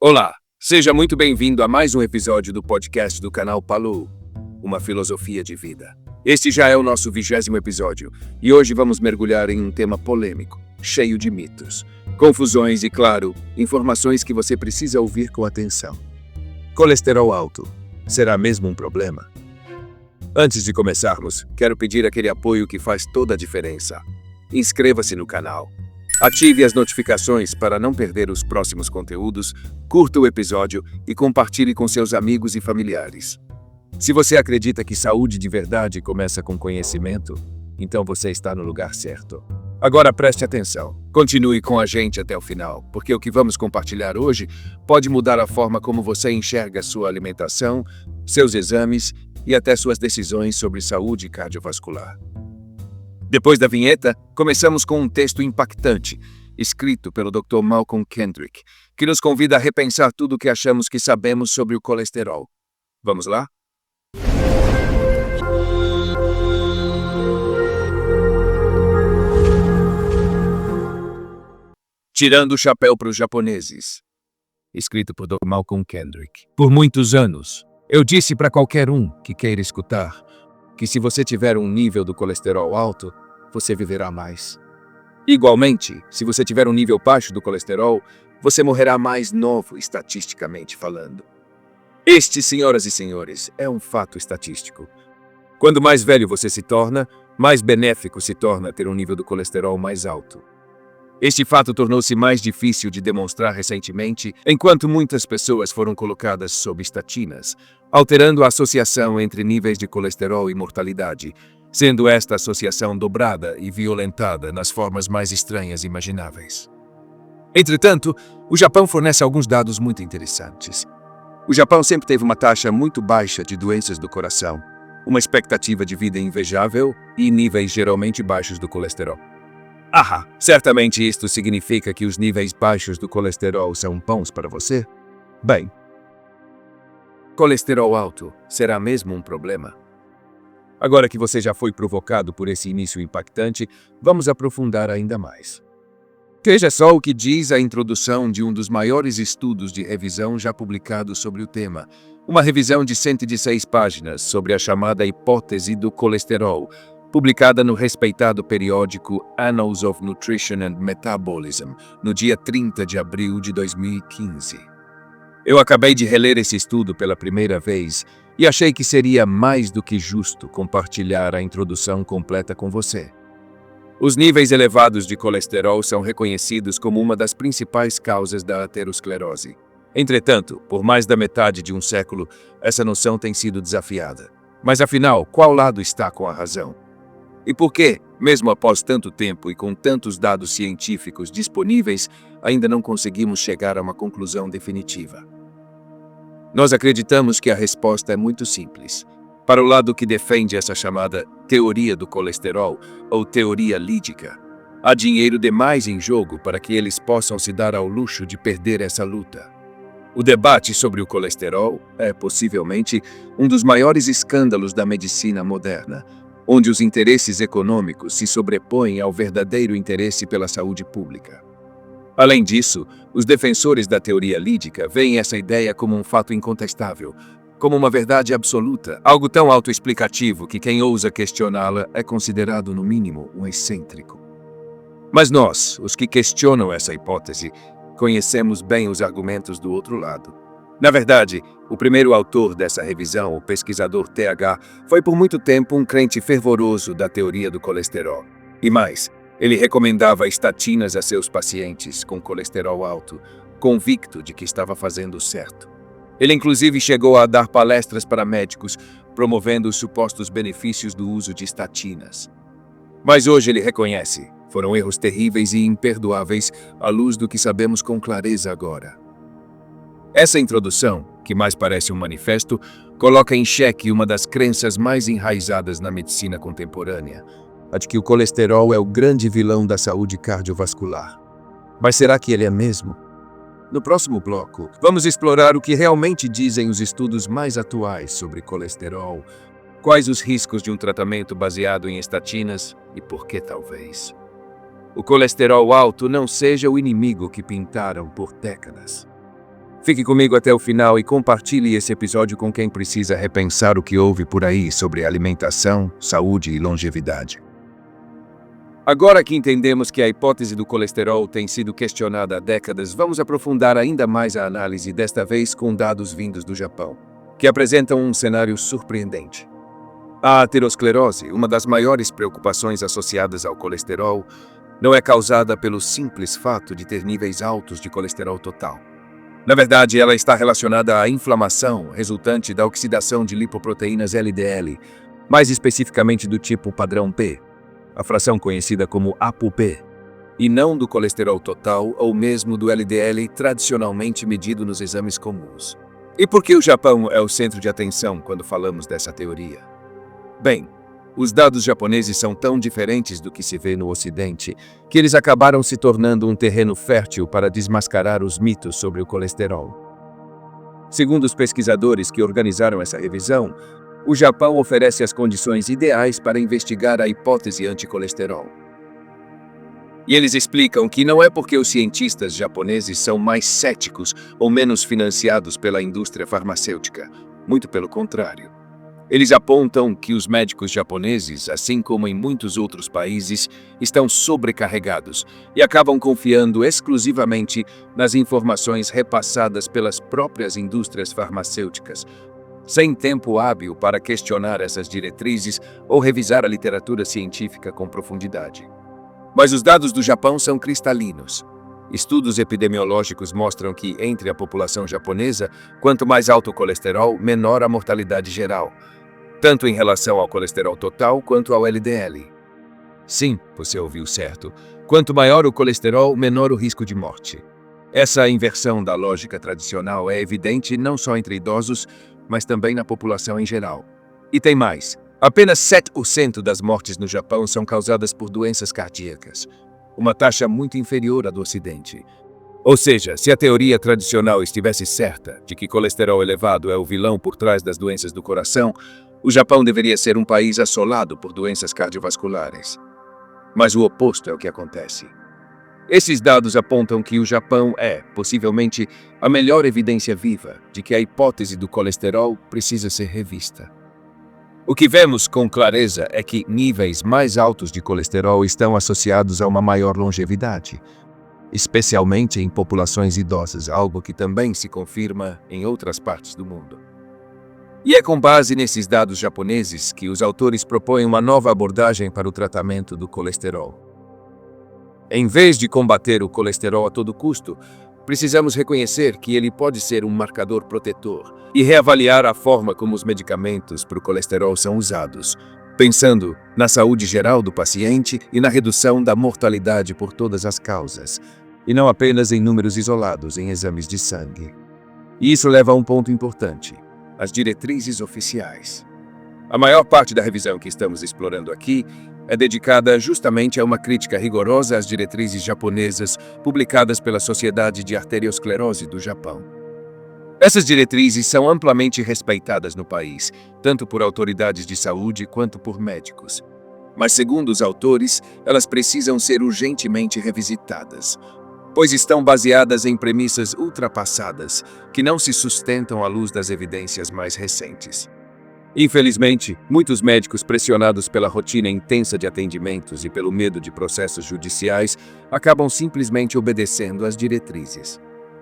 Olá, seja muito bem-vindo a mais um episódio do podcast do canal Palu, uma filosofia de vida. Este já é o nosso 20º episódio e hoje vamos mergulhar em um tema polêmico, cheio de mitos, confusões e, claro, informações que você precisa ouvir com atenção. Colesterol alto, será mesmo um problema? Antes de começarmos, quero pedir aquele apoio que faz toda a diferença. Inscreva-se no canal. Ative as notificações para não perder os próximos conteúdos, curta o episódio e compartilhe com seus amigos e familiares. Se você acredita que saúde de verdade começa com conhecimento, então você está no lugar certo. Agora preste atenção. Continue com a gente até o final, porque o que vamos compartilhar hoje pode mudar a forma como você enxerga sua alimentação, seus exames e até suas decisões sobre saúde cardiovascular. Depois da vinheta, começamos com um texto impactante, escrito pelo Dr. Malcolm Kendrick, que nos convida a repensar tudo o que achamos que sabemos sobre o colesterol. Vamos lá? Tirando o chapéu para os japoneses. Escrito por Dr. Malcolm Kendrick. Por muitos anos, eu disse para qualquer um que queira escutar que se você tiver um nível do colesterol alto, você viverá mais. Igualmente, se você tiver um nível baixo do colesterol, você morrerá mais novo, estatisticamente falando. Este, senhoras e senhores, é um fato estatístico. Quando mais velho você se torna, mais benéfico se torna ter um nível do colesterol mais alto. Este fato tornou-se mais difícil de demonstrar recentemente, enquanto muitas pessoas foram colocadas sob estatinas, alterando a associação entre níveis de colesterol e mortalidade, sendo esta associação dobrada e violentada nas formas mais estranhas imagináveis. Entretanto, o Japão fornece alguns dados muito interessantes. O Japão sempre teve uma taxa muito baixa de doenças do coração, uma expectativa de vida invejável e níveis geralmente baixos do colesterol. Certamente isto significa que os níveis baixos do colesterol são bons para você? Bem, colesterol alto será mesmo um problema? Agora que você já foi provocado por esse início impactante, vamos aprofundar ainda mais. Veja só o que diz a introdução de um dos maiores estudos de revisão já publicados sobre o tema, uma revisão de 116 páginas sobre a chamada hipótese do colesterol, publicada no respeitado periódico Annals of Nutrition and Metabolism, no dia 30 de abril de 2015. Eu acabei de reler esse estudo pela primeira vez e achei que seria mais do que justo compartilhar a introdução completa com você. Os níveis elevados de colesterol são reconhecidos como uma das principais causas da aterosclerose. Entretanto, por mais da metade de um século, essa noção tem sido desafiada. Mas afinal, qual lado está com a razão? E por que, mesmo após tanto tempo e com tantos dados científicos disponíveis, ainda não conseguimos chegar a uma conclusão definitiva? Nós acreditamos que a resposta é muito simples. Para o lado que defende essa chamada teoria do colesterol ou teoria lídica, há dinheiro demais em jogo para que eles possam se dar ao luxo de perder essa luta. O debate sobre o colesterol é, possivelmente, um dos maiores escândalos da medicina moderna, onde os interesses econômicos se sobrepõem ao verdadeiro interesse pela saúde pública. Além disso, os defensores da teoria lídica veem essa ideia como um fato incontestável, como uma verdade absoluta, algo tão autoexplicativo que quem ousa questioná-la é considerado, no mínimo, um excêntrico. Mas nós, os que questionam essa hipótese, conhecemos bem os argumentos do outro lado. Na verdade, o primeiro autor dessa revisão, o pesquisador TH, foi por muito tempo um crente fervoroso da teoria do colesterol. E mais, ele recomendava estatinas a seus pacientes com colesterol alto, convicto de que estava fazendo certo. Ele inclusive chegou a dar palestras para médicos, promovendo os supostos benefícios do uso de estatinas. Mas hoje ele reconhece, foram erros terríveis e imperdoáveis à luz do que sabemos com clareza agora. Essa introdução, que mais parece um manifesto, coloca em xeque uma das crenças mais enraizadas na medicina contemporânea, a de que o colesterol é o grande vilão da saúde cardiovascular. Mas será que ele é mesmo? No próximo bloco, vamos explorar o que realmente dizem os estudos mais atuais sobre colesterol, quais os riscos de um tratamento baseado em estatinas e por que talvez o colesterol alto não seja o inimigo que pintaram por décadas. Fique comigo até o final e compartilhe esse episódio com quem precisa repensar o que houve por aí sobre alimentação, saúde e longevidade. Agora que entendemos que a hipótese do colesterol tem sido questionada há décadas, vamos aprofundar ainda mais a análise, desta vez com dados vindos do Japão, que apresentam um cenário surpreendente. A aterosclerose, uma das maiores preocupações associadas ao colesterol, não é causada pelo simples fato de ter níveis altos de colesterol total. Na verdade, ela está relacionada à inflamação resultante da oxidação de lipoproteínas LDL, mais especificamente do tipo padrão P, a fração conhecida como ApoP, e não do colesterol total ou mesmo do LDL tradicionalmente medido nos exames comuns. E por que o Japão é o centro de atenção quando falamos dessa teoria? Bem, os dados japoneses são tão diferentes do que se vê no Ocidente que eles acabaram se tornando um terreno fértil para desmascarar os mitos sobre o colesterol. Segundo os pesquisadores que organizaram essa revisão, o Japão oferece as condições ideais para investigar a hipótese anticolesterol. E eles explicam que não é porque os cientistas japoneses são mais céticos ou menos financiados pela indústria farmacêutica. Muito pelo contrário. Eles apontam que os médicos japoneses, assim como em muitos outros países, estão sobrecarregados e acabam confiando exclusivamente nas informações repassadas pelas próprias indústrias farmacêuticas, sem tempo hábil para questionar essas diretrizes ou revisar a literatura científica com profundidade. Mas os dados do Japão são cristalinos. Estudos epidemiológicos mostram que, entre a população japonesa, quanto mais alto o colesterol, menor a mortalidade geral, tanto em relação ao colesterol total quanto ao LDL. Sim, você ouviu certo. Quanto maior o colesterol, menor o risco de morte. Essa inversão da lógica tradicional é evidente não só entre idosos, mas também na população em geral. E tem mais. Apenas 7% das mortes no Japão são causadas por doenças cardíacas, uma taxa muito inferior à do Ocidente. Ou seja, se a teoria tradicional estivesse certa de que colesterol elevado é o vilão por trás das doenças do coração, o Japão deveria ser um país assolado por doenças cardiovasculares. Mas o oposto é o que acontece. Esses dados apontam que o Japão é, possivelmente, a melhor evidência viva de que a hipótese do colesterol precisa ser revista. O que vemos com clareza é que níveis mais altos de colesterol estão associados a uma maior longevidade, especialmente em populações idosas, algo que também se confirma em outras partes do mundo. E é com base nesses dados japoneses que os autores propõem uma nova abordagem para o tratamento do colesterol. Em vez de combater o colesterol a todo custo, precisamos reconhecer que ele pode ser um marcador protetor e reavaliar a forma como os medicamentos para o colesterol são usados, pensando na saúde geral do paciente e na redução da mortalidade por todas as causas, e não apenas em números isolados em exames de sangue. E isso leva a um ponto importante: as diretrizes oficiais. A maior parte da revisão que estamos explorando aqui é dedicada justamente a uma crítica rigorosa às diretrizes japonesas publicadas pela Sociedade de Arteriosclerose do Japão. Essas diretrizes são amplamente respeitadas no país, tanto por autoridades de saúde quanto por médicos. Mas, segundo os autores, elas precisam ser urgentemente revisitadas, pois estão baseadas em premissas ultrapassadas que não se sustentam à luz das evidências mais recentes. Infelizmente, muitos médicos, pressionados pela rotina intensa de atendimentos e pelo medo de processos judiciais, acabam simplesmente obedecendo às diretrizes,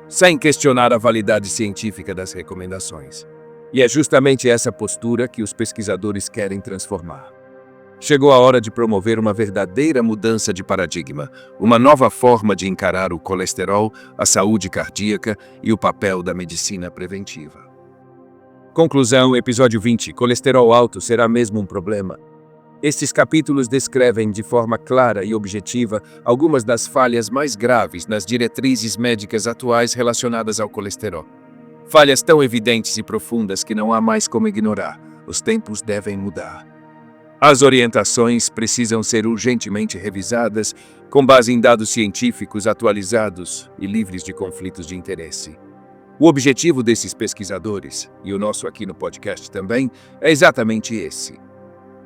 sem questionar a validade científica das recomendações. E é justamente essa postura que os pesquisadores querem transformar. Chegou a hora de promover uma verdadeira mudança de paradigma, uma nova forma de encarar o colesterol, a saúde cardíaca e o papel da medicina preventiva. Conclusão, episódio 20. Colesterol alto será mesmo um problema? Estes capítulos descrevem de forma clara e objetiva algumas das falhas mais graves nas diretrizes médicas atuais relacionadas ao colesterol. Falhas tão evidentes e profundas que não há mais como ignorar. Os tempos devem mudar. As orientações precisam ser urgentemente revisadas com base em dados científicos atualizados e livres de conflitos de interesse. O objetivo desses pesquisadores, e o nosso aqui no podcast também, é exatamente esse: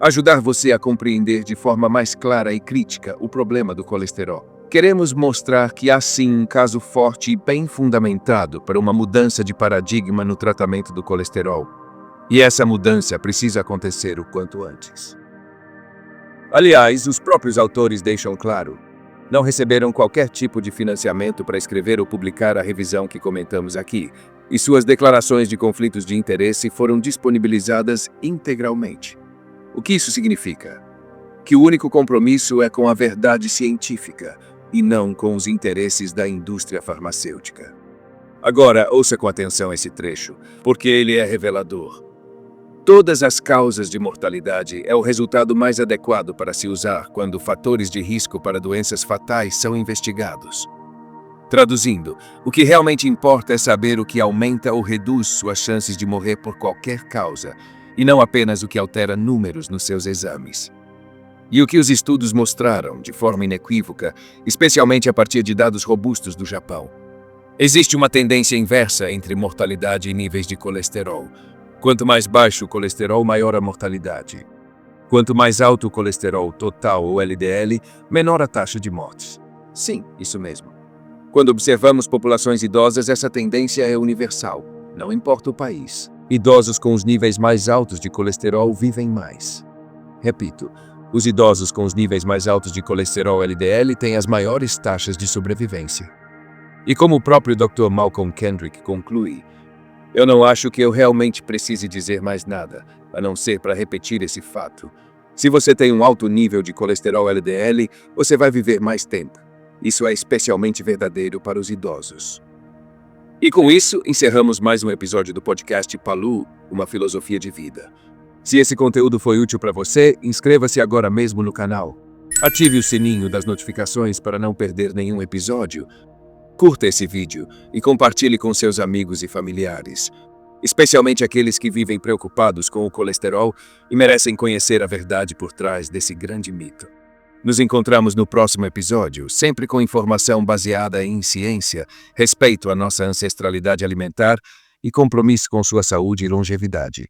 ajudar você a compreender de forma mais clara e crítica o problema do colesterol, Queremos mostrar que há sim um caso forte e bem fundamentado para uma mudança de paradigma no tratamento do colesterol. E essa mudança precisa acontecer o quanto antes. Aliás, os próprios autores deixam claro: não receberam qualquer tipo de financiamento para escrever ou publicar a revisão que comentamos aqui, e suas declarações de conflitos de interesse foram disponibilizadas integralmente. O que isso significa? Que o único compromisso é com a verdade científica e não com os interesses da indústria farmacêutica. Agora, ouça com atenção esse trecho, porque ele é revelador. Todas as causas de mortalidade é o resultado mais adequado para se usar quando fatores de risco para doenças fatais são investigados. Traduzindo, o que realmente importa é saber o que aumenta ou reduz suas chances de morrer por qualquer causa, e não apenas o que altera números nos seus exames. E o que os estudos mostraram, de forma inequívoca, especialmente a partir de dados robustos do Japão. Existe uma tendência inversa entre mortalidade e níveis de colesterol. Quanto mais baixo o colesterol, maior a mortalidade. Quanto mais alto o colesterol total ou LDL, menor a taxa de mortes. Sim, isso mesmo. Quando observamos populações idosas, essa tendência é universal, não importa o país. Idosos com os níveis mais altos de colesterol vivem mais. Repito, os idosos com os níveis mais altos de colesterol LDL têm as maiores taxas de sobrevivência. E como o próprio Dr. Malcolm Kendrick conclui, eu não acho que eu realmente precise dizer mais nada, a não ser para repetir esse fato. Se você tem um alto nível de colesterol LDL, você vai viver mais tempo. Isso é especialmente verdadeiro para os idosos. E com isso, encerramos mais um episódio do podcast Palu, uma filosofia de vida. Se esse conteúdo foi útil para você, inscreva-se agora mesmo no canal. Ative o sininho das notificações para não perder nenhum episódio. Curta esse vídeo e compartilhe com seus amigos e familiares, especialmente aqueles que vivem preocupados com o colesterol e merecem conhecer a verdade por trás desse grande mito. Nos encontramos no próximo episódio, sempre com informação baseada em ciência, respeito à nossa ancestralidade alimentar e compromisso com sua saúde e longevidade.